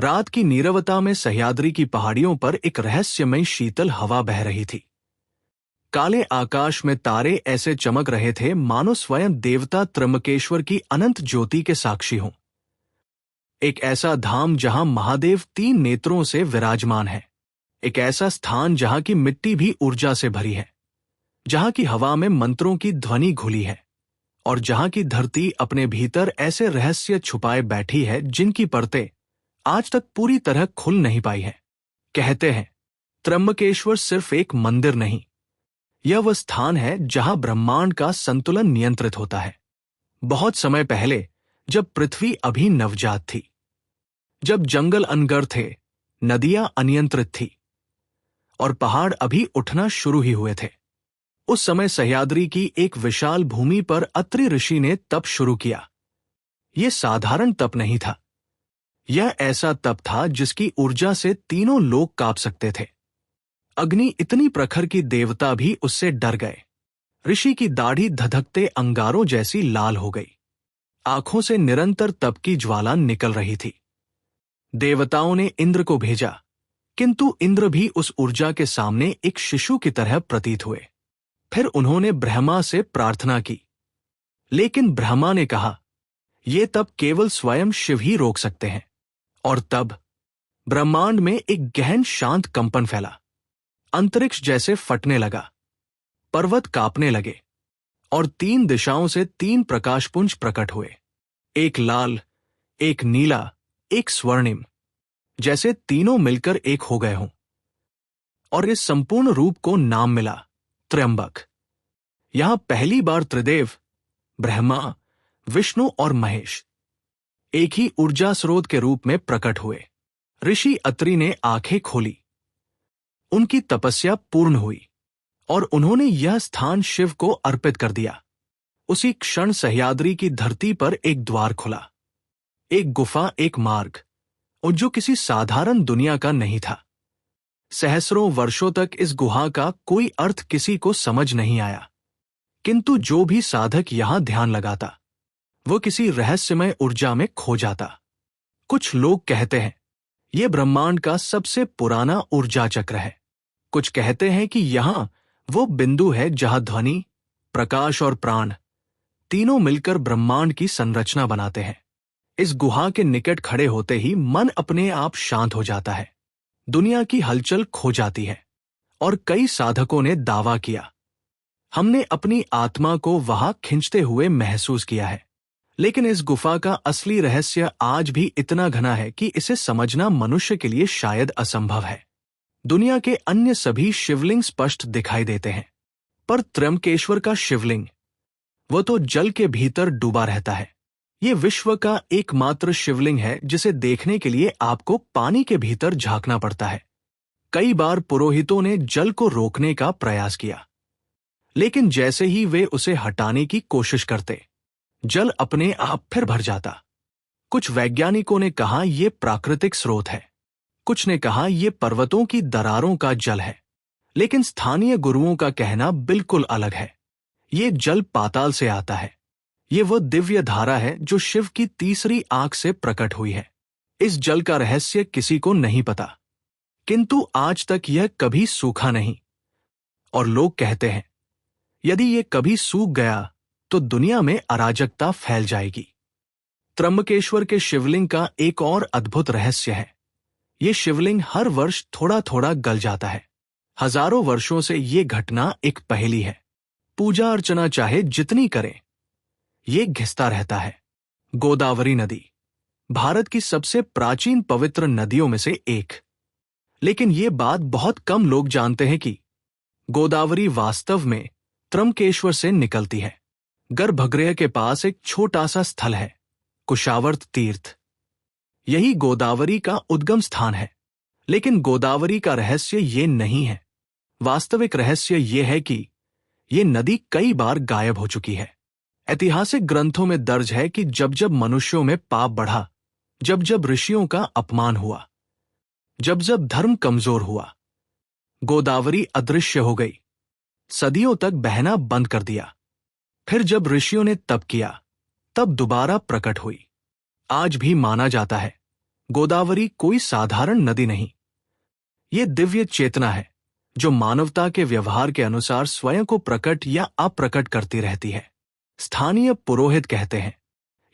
रात की नीरवता में सह्याद्री की पहाड़ियों पर एक रहस्यमय शीतल हवा बह रही थी। काले आकाश में तारे ऐसे चमक रहे थे मानो स्वयं देवता त्र्यंबकेश्वर की अनंत ज्योति के साक्षी हों। एक ऐसा धाम जहां महादेव 3 नेत्रों से विराजमान है। एक ऐसा स्थान जहां की मिट्टी भी ऊर्जा से भरी है, जहां की हवा में मंत्रों की ध्वनि घुली है और जहां की धरती अपने भीतर ऐसे रहस्य छुपाए बैठी है जिनकी परतें आज तक पूरी तरह खुल नहीं पाई है। कहते हैं त्र्यंबकेश्वर सिर्फ एक मंदिर नहीं, यह वह स्थान है जहां ब्रह्मांड का संतुलन नियंत्रित होता है। बहुत समय पहले, जब पृथ्वी अभी नवजात थी, जब जंगल अनगर थे, नदियां अनियंत्रित थी और पहाड़ अभी उठना शुरू ही हुए थे, उस समय सह्याद्री की एक विशाल भूमि पर अत्रि ऋषि ने तप शुरू किया। यह साधारण तप नहीं था, यह ऐसा तप था जिसकी ऊर्जा से तीनों लोग कांप सकते थे। अग्नि इतनी प्रखर कि देवता भी उससे डर गए। ऋषि की दाढ़ी धधकते अंगारों जैसी लाल हो गई। आंखों से निरंतर तप की ज्वाला निकल रही थी। देवताओं ने इंद्र को भेजा, किंतु इंद्र भी उस ऊर्जा के सामने एक शिशु की तरह प्रतीत हुए। फिर उन्होंने ब्रह्मा से प्रार्थना की, लेकिन ब्रह्मा ने कहा, यह तप केवल स्वयं शिव ही रोक सकते हैं। और तब ब्रह्मांड में एक गहन शांत कंपन फैला। अंतरिक्ष जैसे फटने लगा, पर्वत कांपने लगे और 3 दिशाओं से 3 प्रकाशपुंज प्रकट हुए। एक लाल, एक नीला, एक स्वर्णिम, जैसे तीनों मिलकर एक हो गए हों। और इस संपूर्ण रूप को नाम मिला त्र्यंबक। यहां पहली बार त्रिदेव, ब्रह्मा, विष्णु और महेश एक ही ऊर्जा स्रोत के रूप में प्रकट हुए। ऋषि अत्रि ने आंखें खोली, उनकी तपस्या पूर्ण हुई और उन्होंने यह स्थान शिव को अर्पित कर दिया। उसी क्षण सह्याद्री की धरती पर एक द्वार खुला, एक गुफा, एक मार्ग, और जो किसी साधारण दुनिया का नहीं था। सहस्रों वर्षों तक इस गुहा का कोई अर्थ किसी को समझ नहीं आया, किंतु जो भी साधक यहां ध्यान लगाता, वो किसी रहस्यमय ऊर्जा में खो जाता। कुछ लोग कहते हैं यह ब्रह्मांड का सबसे पुराना ऊर्जा चक्र है। कुछ कहते हैं कि यहां वो बिंदु है जहां ध्वनि, प्रकाश और प्राण तीनों मिलकर ब्रह्मांड की संरचना बनाते हैं। इस गुहा के निकट खड़े होते ही मन अपने आप शांत हो जाता है, दुनिया की हलचल खो जाती है। और कई साधकों ने दावा किया, हमने अपनी आत्मा को वहां खींचते हुए महसूस किया है। लेकिन इस गुफा का असली रहस्य आज भी इतना घना है कि इसे समझना मनुष्य के लिए शायद असंभव है। दुनिया के अन्य सभी शिवलिंग स्पष्ट दिखाई देते हैं, पर त्र्यंबकेश्वर का शिवलिंग, वो तो जल के भीतर डूबा रहता है। ये विश्व का एकमात्र शिवलिंग है जिसे देखने के लिए आपको पानी के भीतर झांकना पड़ता है। कई बार पुरोहितों ने जल को रोकने का प्रयास किया, लेकिन जैसे ही वे उसे हटाने की कोशिश करते, जल अपने आप फिर भर जाता। कुछ वैज्ञानिकों ने कहा यह प्राकृतिक स्रोत है, कुछ ने कहा यह पर्वतों की दरारों का जल है, लेकिन स्थानीय गुरुओं का कहना बिल्कुल अलग है। ये जल पाताल से आता है। ये वो दिव्य धारा है जो शिव की तीसरी आंख से प्रकट हुई है। इस जल का रहस्य किसी को नहीं पता, किंतु आज तक यह कभी सूखा नहीं। और लोग कहते हैं यदि ये कभी सूख गया तो दुनिया में अराजकता फैल जाएगी। त्र्यंबकेश्वर के शिवलिंग का एक और अद्भुत रहस्य है, ये शिवलिंग हर वर्ष थोड़ा थोड़ा गल जाता है। हजारों वर्षों से ये घटना एक पहेली है। पूजा अर्चना चाहे जितनी करें, ये घिसता रहता है। गोदावरी नदी भारत की सबसे प्राचीन पवित्र नदियों में से एक, लेकिन ये बात बहुत कम लोग जानते हैं कि गोदावरी वास्तव में त्र्यंबकेश्वर से निकलती है। गर्भगृह के पास एक छोटा सा स्थल है, कुशावर्त तीर्थ। यही गोदावरी का उद्गम स्थान है। लेकिन गोदावरी का रहस्य ये नहीं है। वास्तविक रहस्य ये है कि ये नदी कई बार गायब हो चुकी है। ऐतिहासिक ग्रंथों में दर्ज है कि जब जब मनुष्यों में पाप बढ़ा, जब जब ऋषियों का अपमान हुआ, जब जब धर्म कमजोर हुआ, गोदावरी अदृश्य हो गई, सदियों तक बहना बंद कर दिया। फिर जब ऋषियों ने तप किया, तब दोबारा प्रकट हुई। आज भी माना जाता है गोदावरी कोई साधारण नदी नहीं, ये दिव्य चेतना है जो मानवता के व्यवहार के अनुसार स्वयं को प्रकट या अप्रकट करती रहती है। स्थानीय पुरोहित कहते हैं,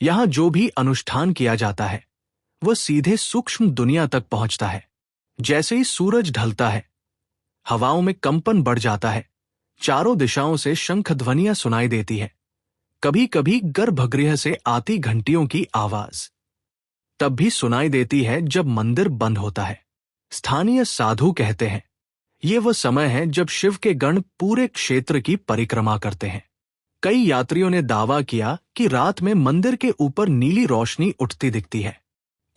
यहां जो भी अनुष्ठान किया जाता है वह सीधे सूक्ष्म दुनिया तक पहुंचता है। जैसे ही सूरज ढलता है, हवाओं में कंपन बढ़ जाता है, चारों दिशाओं से शंख ध्वनियां सुनाई देती है, कभी कभी गर्भगृह से आती घंटियों की आवाज तब भी सुनाई देती है जब मंदिर बंद होता है। स्थानीय साधु कहते हैं, ये वह समय है जब शिव के गण पूरे क्षेत्र की परिक्रमा करते हैं। कई यात्रियों ने दावा किया कि रात में मंदिर के ऊपर नीली रोशनी उठती दिखती है।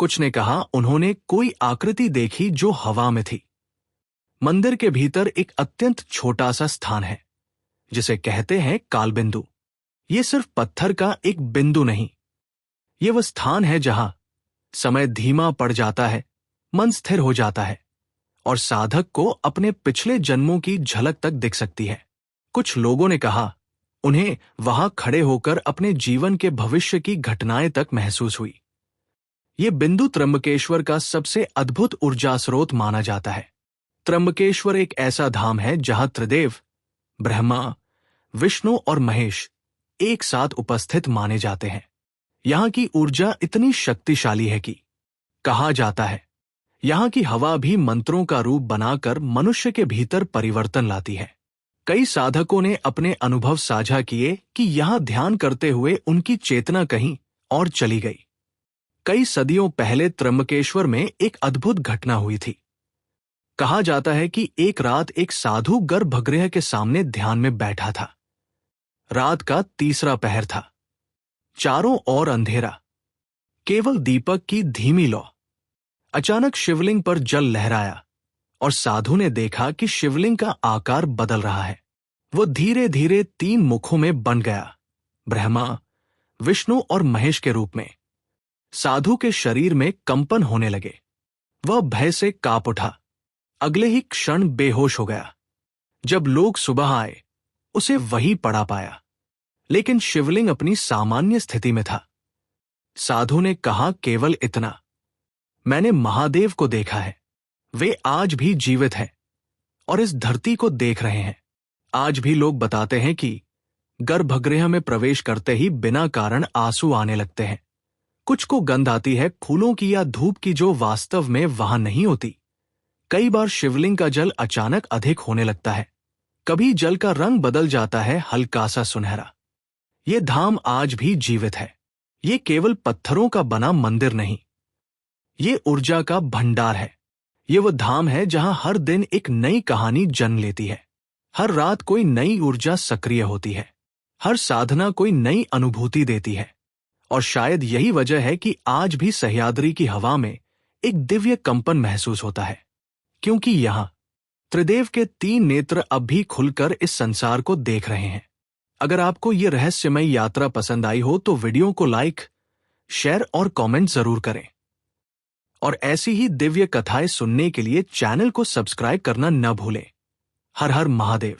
कुछ ने कहा उन्होंने कोई आकृति देखी जो हवा में थी। मंदिर के भीतर एक अत्यंत छोटा सा स्थान है जिसे कहते हैं कालबिंदु। ये सिर्फ पत्थर का एक बिंदु नहीं, ये वह स्थान है जहां समय धीमा पड़ जाता है, मन स्थिर हो जाता है और साधक को अपने पिछले जन्मों की झलक तक दिख सकती है। कुछ लोगों ने कहा उन्हें वहां खड़े होकर अपने जीवन के भविष्य की घटनाएं तक महसूस हुई। ये बिंदु त्र्यंबकेश्वर का सबसे अद्भुत ऊर्जा स्रोत माना जाता है। त्र्यंबकेश्वर एक ऐसा धाम है जहां त्रिदेव ब्रह्मा, विष्णु और महेश एक साथ उपस्थित माने जाते हैं। यहां की ऊर्जा इतनी शक्तिशाली है कि कहा जाता है यहां की हवा भी मंत्रों का रूप बनाकर मनुष्य के भीतर परिवर्तन लाती है। कई साधकों ने अपने अनुभव साझा किए कि यहां ध्यान करते हुए उनकी चेतना कहीं और चली गई। कई सदियों पहले त्र्यंबकेश्वर में एक अद्भुत घटना हुई थी। कहा जाता है कि एक रात एक साधु गर्भगृह के सामने ध्यान में बैठा था। रात का तीसरा पहर था, चारों ओर अंधेरा, केवल दीपक की धीमी लौ। अचानक शिवलिंग पर जल लहराया और साधु ने देखा कि शिवलिंग का आकार बदल रहा है। वो धीरे धीरे 3 मुखों में बन गया, ब्रह्मा, विष्णु और महेश के रूप में। साधु के शरीर में कंपन होने लगे। वह भय से कांप उठा, अगले ही क्षण बेहोश हो गया। जब लोग सुबह आए, उसे वहीं पड़ा पाया, लेकिन शिवलिंग अपनी सामान्य स्थिति में था। साधु ने कहा, केवल इतना, मैंने महादेव को देखा है। वे आज भी जीवित हैं और इस धरती को देख रहे हैं। आज भी लोग बताते हैं कि गर्भगृह में प्रवेश करते ही बिना कारण आंसू आने लगते हैं। कुछ को गंध आती है फूलों की या धूप की जो वास्तव में वहां नहीं होती। कई बार शिवलिंग का जल अचानक अधिक होने लगता है। कभी जल का रंग बदल जाता है हल्का सा सुनहरा। ये धाम आज भी जीवित है। ये केवल पत्थरों का बना मंदिर नहीं, ये ऊर्जा का भंडार है। ये वो धाम है जहां हर दिन एक नई कहानी जन्म लेती है। हर रात कोई नई ऊर्जा सक्रिय होती है। हर साधना कोई नई अनुभूति देती है। और शायद यही वजह है कि आज भी सह्याद्री की हवा में एक दिव्य कंपन महसूस होता है, क्योंकि यहां त्रिदेव के 3 नेत्र अब भी खुलकर इस संसार को देख रहे हैं। अगर आपको ये रहस्यमय यात्रा पसंद आई हो तो वीडियो को लाइक, शेयर और कमेंट जरूर करें। और ऐसी ही दिव्य कथाएं सुनने के लिए चैनल को सब्सक्राइब करना न भूलें। हर हर महादेव।